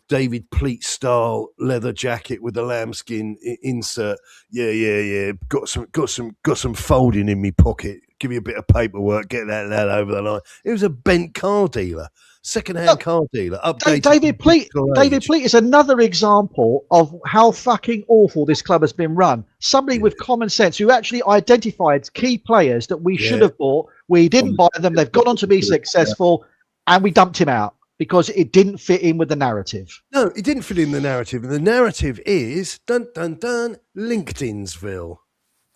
David Pleat style leather jacket with the lambskin insert. Yeah. Got some folding in me pocket. Give me a bit of paperwork. Get that lad over the line. He was a bent car dealer, second-hand car dealer. Updated. David Pleat is another example of how fucking awful this club has been run. Somebody with common sense who actually identified key players that we should have bought. We didn't buy them. They've gone on to be successful, and we dumped him out because it didn't fit in with the narrative. No, it didn't fit in the narrative. And the narrative is, dun, dun, dun, LinkedInsville.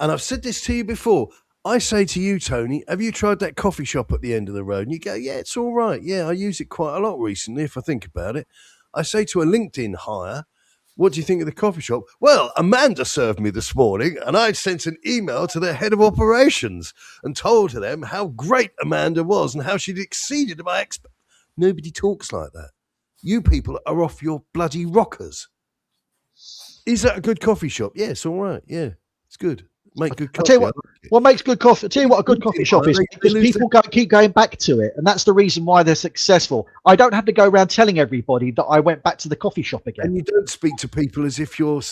And I've said this to you before. I say to you, Tony, have you tried that coffee shop at the end of the road? And you go, yeah, it's all right. Yeah, I use it quite a lot recently, if I think about it. I say to a LinkedIn hire, what do you think of the coffee shop? Well, Amanda served me this morning, and I sent an email to their head of operations and told them how great Amanda was and how she'd exceeded my expectations. Nobody talks like that. You people are off your bloody rockers. Is that a good coffee shop? Yeah, it's all right. Yeah, it's good. Make good coffee. I'll tell you what makes good coffee. I'll tell you what a good coffee shop is, because people keep going back to it, and that's the reason why they're successful. I don't have to go around telling everybody that I went back to the coffee shop again. And you don't speak to people as if you're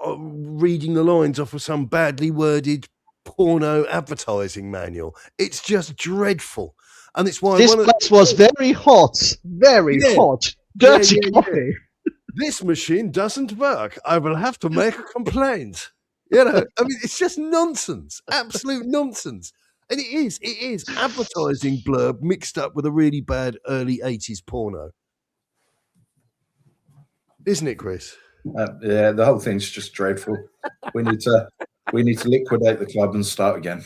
reading the lines off of some badly worded porno advertising manual. It's just dreadful, and it's why this place was very hot, dirty coffee. This machine doesn't work. I will have to make a complaint. It's just nonsense, absolute nonsense. And it is advertising blurb mixed up with a really bad early 80s porno. Isn't it, Chris? Yeah, the whole thing's just dreadful. We need to liquidate the club and start again.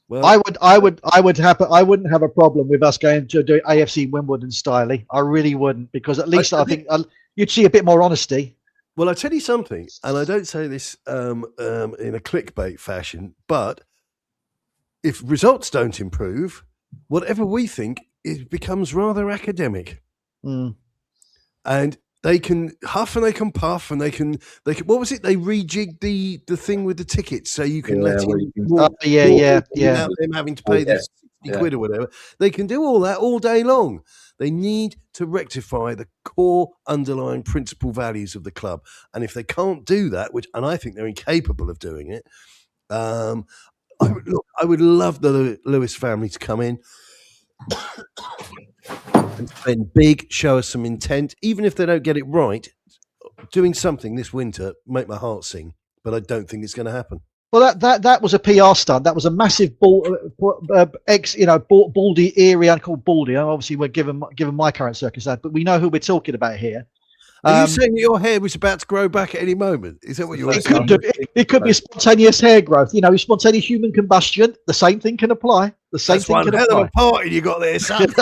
Well, I wouldn't have a problem with us going to do AFC Wimbledon style. I really wouldn't, because at least I think you'd see a bit more honesty. Well, I tell you something, and I don't say this in a clickbait fashion, but if results don't improve, whatever we think, it becomes rather academic. Mm. And They can huff and they can puff and they can. What was it? They rejigged the thing with the tickets so you can let him walk. Without them having to pay the 60 quid or whatever. They can do all that all day long. They need to rectify the core underlying principal values of the club, and if they can't do that, and I think they're incapable of doing it, I would love the Lewis family to come in and spend big, show us some intent, even if they don't get it right. Doing something this winter make my heart sing, but I don't think it's going to happen. Well, that was a PR stunt. That was a massive baldy area called Baldy. Obviously, we're given my current circumstance, but we know who we're talking about here. Are you saying that your hair was about to grow back at any moment? Is that what you're saying? It could be a spontaneous hair growth. Spontaneous human combustion. The same thing can apply. The same thing can apply. Hell of a party you got there, son.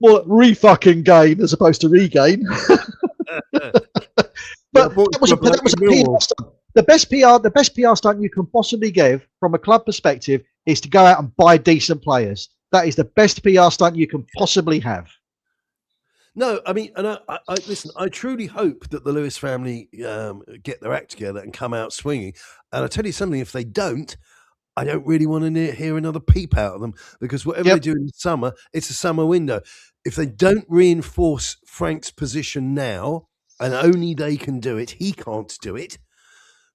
More re-fucking gain as opposed to regain. But that was a PR stunt. The best PR stunt you can possibly give from a club perspective is to go out and buy decent players. That is the best PR stunt you can possibly have. No, I mean, and I listen. I truly hope that the Lewis family get their act together and come out swinging. And I tell you something: if they don't, I don't really want to hear another peep out of them, because whatever they do in the summer, it's a summer window. If they don't reinforce Frank's position now, and only they can do it, he can't do it.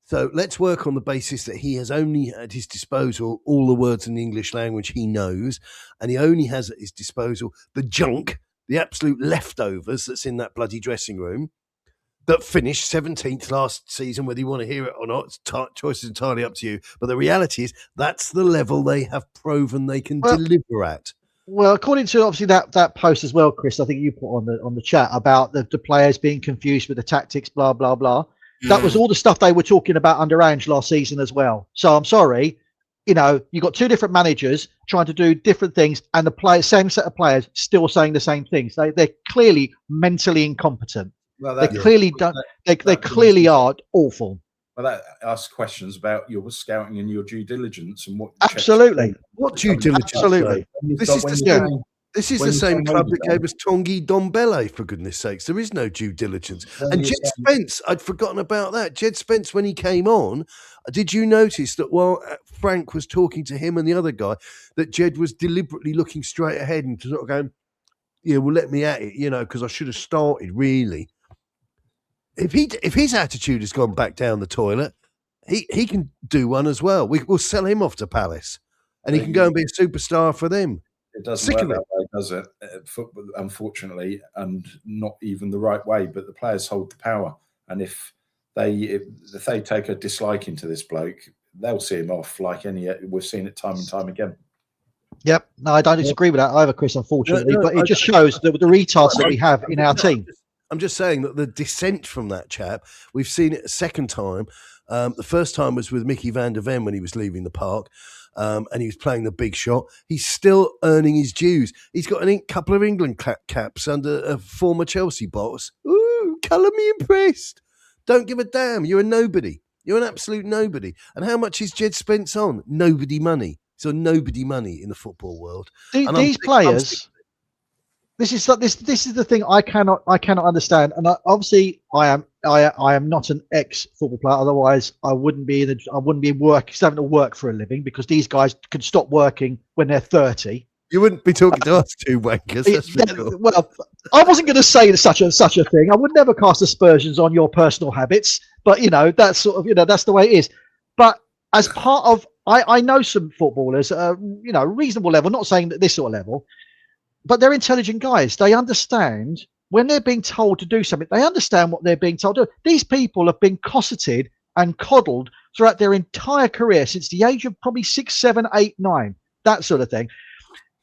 So let's work on the basis that he has only at his disposal all the words in the English language he knows, and he only has at his disposal the junk, the absolute leftovers that's in that bloody dressing room that finished 17th last season. Whether you want to hear it or not, choice is entirely up to you. But the reality is that's the level they have proven they can deliver at. Well, according to obviously that post as well, Chris, I think you put on the chat about the players being confused with the tactics, blah, blah, blah. That was all the stuff they were talking about under Ange last season as well. So I'm sorry, you got two different managers trying to do different things, and the same set of players still saying the same things. They're clearly mentally incompetent. Well, they clearly don't. They clearly are awful. Well, that asks questions about your scouting and your due diligence and what. Absolutely. What due diligence? Absolutely. This is the same club that gave us Tanguy Ndombele, for goodness sakes. There is no due diligence. And Jed Spence, I'd forgotten about that. Jed Spence, when he came on, did you notice that while Frank was talking to him and the other guy, that Jed was deliberately looking straight ahead and sort of going, yeah, well, let me at it, because I should have started, really. If his attitude has gone back down the toilet, he can do one as well. We'll sell him off to Palace, and he can go and be a superstar for them. It doesn't work that way, does it? Football, unfortunately, and not even the right way. But the players hold the power, and if they take a disliking to this bloke, they'll see him off. Like we've seen it time and time again. Yep, no, I don't disagree with that either, Chris. Unfortunately, but it just shows the retards that we have in our team. I'm just saying that the descent from that chap, we've seen it a second time. The first time was with Mickey van der Ven when he was leaving the park. And he was playing the big shot. He's still earning his dues. He's got a couple of England caps under a former Chelsea boss. Ooh, colour me impressed. Don't give a damn. You're a nobody. You're an absolute nobody. And how much is Jed Spence on? Nobody money. So nobody money in the football world. These players. This is the thing I cannot understand. And obviously, I am not an ex-football player. Otherwise, I wouldn't be having to work for a living, because these guys can stop working when they're 30. You wouldn't be talking to us two wankers. Well, I wasn't going to say such a thing. I would never cast aspersions on your personal habits, but that's sort of that's the way it is. But as part of, I know some footballers, reasonable level. Not saying that this sort of level. But they're intelligent guys. They understand when they're being told to do something. They understand what they're being told to do. These people have been cosseted and coddled throughout their entire career, since the age of probably 6, 7, 8, 9, that sort of thing.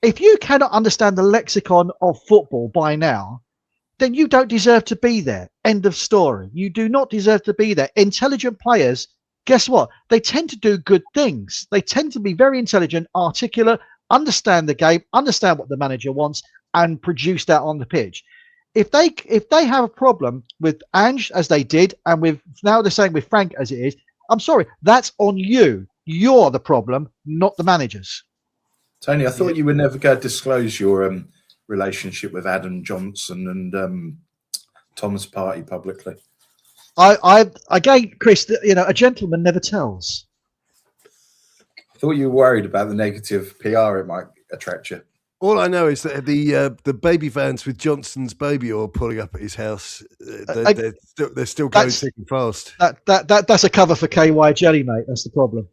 If you cannot understand the lexicon of football by now, then you don't deserve to be there. End of story. You do not deserve to be there. Intelligent players, guess what? They tend to do good things. They tend to be very intelligent, articulate, understand the game, understand what the manager wants, and produce that on the pitch. If they have a problem with Ange, as they did, and with now they're saying with Frank as it is, I'm sorry, that's on you. You're the problem, not the managers. Tony, I thought you would never go disclose your relationship with Adam Johnson and Thomas Partey publicly. Again, Chris, a gentleman never tells. I thought you were worried about the negative PR it might attract you. All I know is that the baby vans with Johnson's baby oil pulling up at his house, they're still going thick and fast. That's a cover for KY jelly, mate. That's the problem.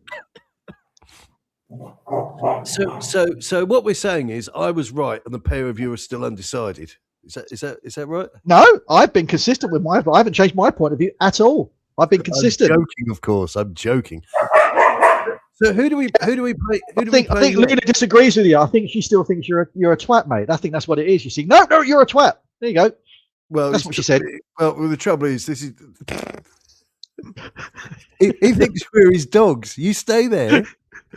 So what we're saying is, I was right, and the pair of you are still undecided. Is that right? No, I've been consistent with I haven't changed my point of view at all. I've been consistent. I'm joking, of course. I'm joking. So who do we play? I think Luna disagrees with you. I think she still thinks you're a twat, mate. I think that's what it is. You see, no, you're a twat. There you go. Well, that's what she said. Well, the trouble is, this is. he thinks we're his dogs. You stay there.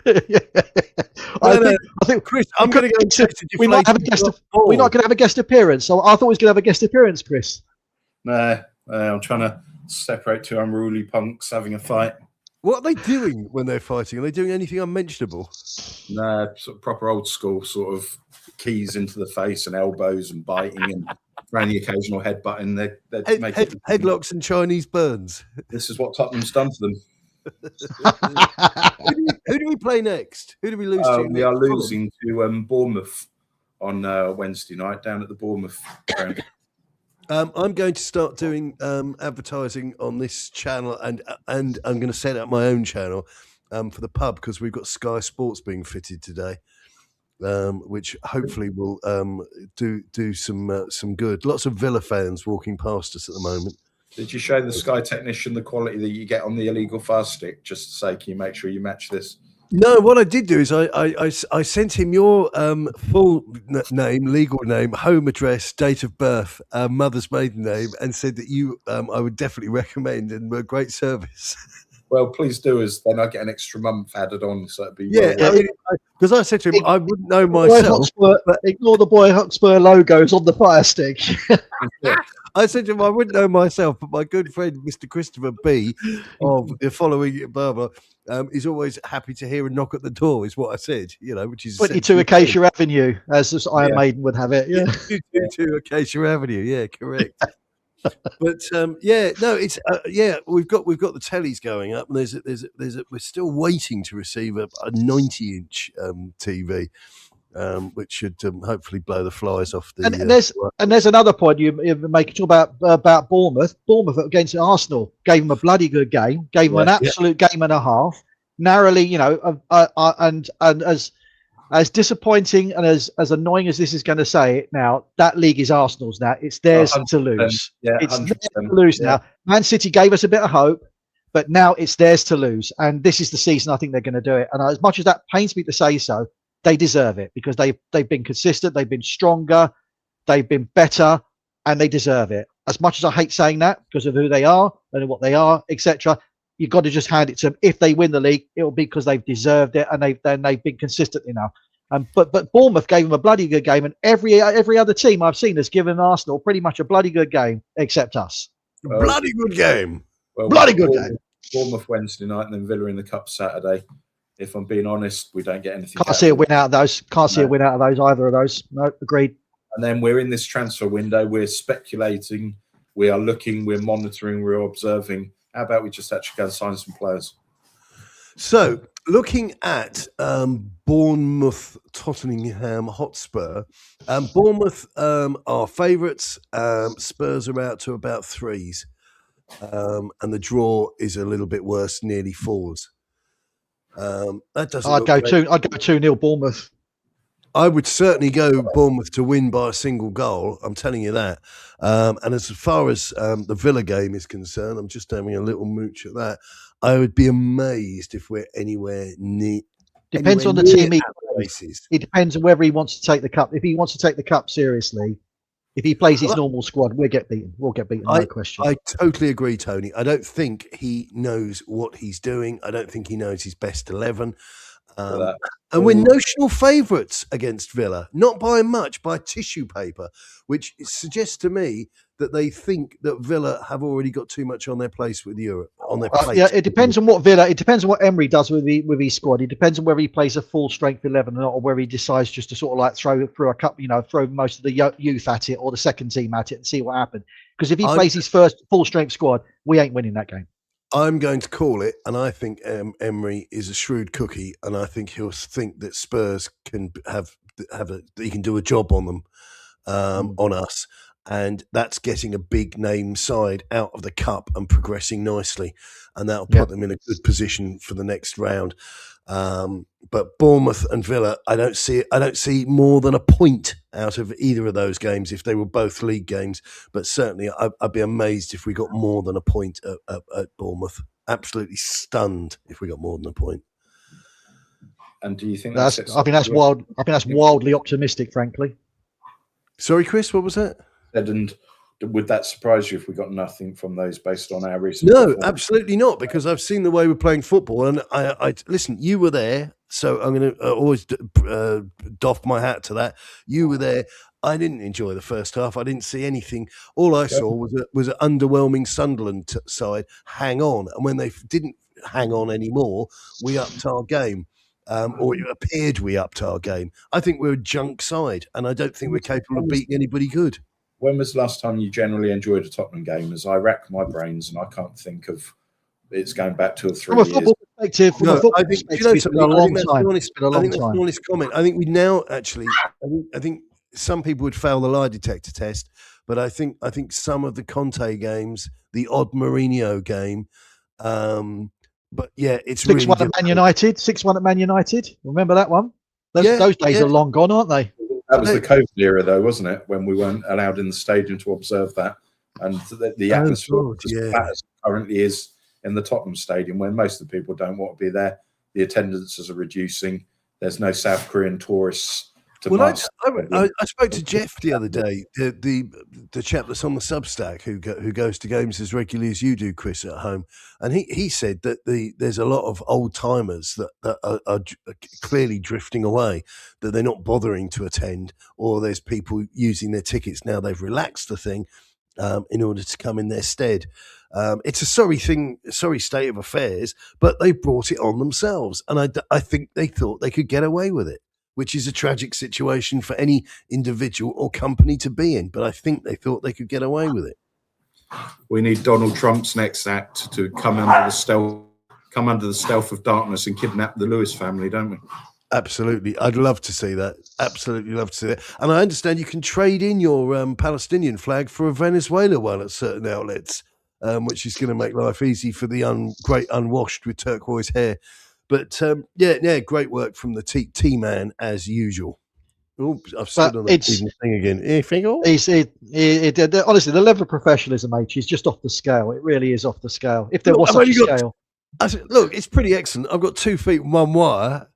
I think, Chris, I'm going to go and check. We're not going to have a guest appearance. So I thought we was going to have a guest appearance, Chris. No, I'm trying to separate two unruly punks having a fight. What are they doing when they're fighting? Are they doing anything unmentionable? No, sort of proper old school sort of keys into the face and elbows and biting and throwing the occasional headbutt in. They're headlocks and Chinese burns. This is what Tottenham's done to them. Who do we play next? Who do we lose to? We are losing to Bournemouth on Wednesday night down at the Bournemouth ground. I'm going to start doing advertising on this channel, and I'm going to set up my own channel for the pub, because we've got Sky Sports being fitted today, which hopefully will do some good. Lots of Villa fans walking past us at the moment. Did you show the Sky technician the quality that you get on the illegal fast stick, just to say, can you make sure you match this? No, what I did do is I sent him your full name, legal name, home address, date of birth, mother's maiden name, and said that you I would definitely recommend, and were great service. Well, please do, as then I get an extra month added on, so it'd be because I said to him I wouldn't know myself. Ignore the Boy Hotspur logos on the fire stick. I said to him I wouldn't know myself, but my good friend Mr. Christopher B of the following blah is always happy to hear a knock at the door. Is what I said, which is 22 Acacia Avenue, as Iron Maiden would have it. Yeah, 22 Acacia Avenue. Yeah, correct. But it's we've got the tellies going up, and we're still waiting to receive a 90-inch TV. Which should hopefully blow the flies off the. And there's another point you make. Talk about Bournemouth. Bournemouth against Arsenal gave them a bloody good game. Gave them an absolute game and a half. Narrowly, and as disappointing and as annoying as this is going to say it now, that league is Arsenal's now. It's theirs to lose. Yeah, it's theirs to lose now. Man City gave us a bit of hope, but now it's theirs to lose. And this is the season I think they're going to do it. And as much as that pains me to say so, they deserve it, because they've been consistent, they've been stronger, they've been better, and they deserve it. As much as I hate saying that because of who they are and what they are, etc., you've got to just hand it to them. If they win the league, it will be because they've deserved it and they've been consistent enough. But Bournemouth gave them a bloody good game, and every other team I've seen has given Arsenal pretty much a bloody good game, except us. Bloody good game. Well, bloody good game. Bournemouth Wednesday night, and then Villa in the Cup Saturday. If I'm being honest, we don't get anything. Can't see a win out of those. Can't see a win out of those, either of those. No, agreed. And then we're in this transfer window. We're speculating. We are looking. We're monitoring. We're observing. How about we just actually go and sign some players? So, looking at Bournemouth, Tottenham Hotspur, Bournemouth are favourites. Spurs are out to about 3s, and the draw is a little bit worse, nearly 4s. That doesn't. I'd go 2-0 Bournemouth. I would certainly go Bournemouth to win by a single goal. I'm telling you that. And as far as the Villa game is concerned, I'm just having a little mooch at that. I would be amazed if we're anywhere near. Depends on the team he plays. It depends on whether he wants to take the cup. If he wants to take the cup seriously, if he plays his normal squad, we'll get beaten. We'll get beaten, no question. I totally agree, Tony. I don't think he knows what he's doing. I don't think he knows his best 11. And we're notional favourites against Villa, not by much, by tissue paper, which suggests to me that they think that Villa have already got too much on their place with Europe. On their plate. Yeah, it depends on what Villa. It depends on what Emery does with his squad. It depends on whether he plays a full strength 11 or not, or whether he decides just to sort of like throw a couple, throw most of the youth at it or the second team at it and see what happens. Because if he plays his first full strength squad, we ain't winning that game. I'm going to call it, and I think Emery is a shrewd cookie, and I think he'll think that Spurs can he can do a job on them, on us, and that's getting a big name side out of the cup and progressing nicely, and that'll put them in a good position for the next round. But Bournemouth and Villa, I don't see more than a point out of either of those games if they were both league games. But certainly, I'd be amazed if we got more than a point at Bournemouth. Absolutely stunned if we got more than a point. And do you think I think that's wild. I think that's wildly optimistic, frankly. Sorry, Chris, what was that? And would that surprise you if we got nothing from those based on our recent? No, absolutely not, because I've seen the way we're playing football, and I listen. You were there, so I'm going to always doff my hat to that. You were there. I didn't enjoy the first half. I didn't see anything. All I saw was an underwhelming Sunderland side hang on, and when they didn't hang on anymore, we upped our game. Or it appeared we upped our game. I think we're a junk side, and I don't think we're capable of beating anybody good. When was the last time you generally enjoyed a Tottenham game? As I rack my brains, and I can't think of it's going back 2 or 3 years. From a football perspective, it's been a long time. It's been a long time. That's an honest comment. I think we now actually. I think some people would fail the lie detector test, but I think some of the Conte games, the odd Mourinho game. But yeah, it's 6-1 really at Man United. 6-1 at Man United. Remember that one? Those days are long gone, aren't they? That was the COVID era, though, wasn't it? When we weren't allowed in the stadium to observe that, and the atmosphere was as flat as it currently is in the Tottenham Stadium, when most of the people don't want to be there. The attendances are reducing. There's no South Korean tourists. I spoke to Jeff the other day, the chap that's on the Substack who goes to games as regularly as you do, Chris, at home, and he said that there's a lot of old timers that are clearly drifting away, that they're not bothering to attend, or there's people using their tickets now. They've relaxed the thing in order to come in their stead. It's a sorry state of affairs, but they brought it on themselves, and I think they thought they could get away with it, which is a tragic situation for any individual or company to be in. But I think they thought they could get away with it. We need Donald Trump's next act to come under the stealth of darkness and kidnap the Lewis family, don't we? Absolutely. I'd love to see that. Absolutely love to see that. And I understand you can trade in your Palestinian flag for a Venezuela one at certain outlets, which is going to make life easy for the great unwashed with turquoise hair. But great work from the T-man as usual. Oh, I've stood on that thing again. Honestly, the level of professionalism, H, is just off the scale. It really is off the scale. If there was such a scale. Look, it's pretty excellent. I've got 2 feet and 1 wire.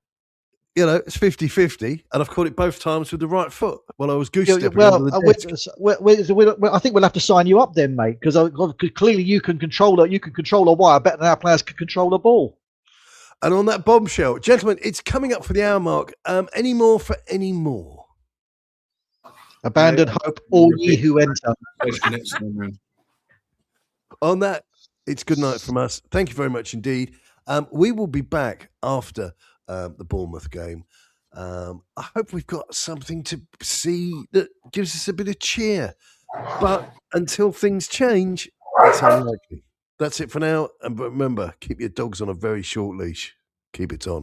It's 50-50, and I've caught it both times with the right foot while I was goose stepping under the desk. I think we'll have to sign you up then, mate, because clearly you can control a wire better than our players can control a ball. And on that bombshell, gentlemen, it's coming up for the hour mark. Any more for any more? Abandon hope, all ye who enter. On that, it's good night from us. Thank you very much indeed. We will be back after the Bournemouth game. I hope we've got something to see that gives us a bit of cheer. But until things change, it's unlikely. That's it for now. And remember, keep your dogs on a very short leash. Keep it on.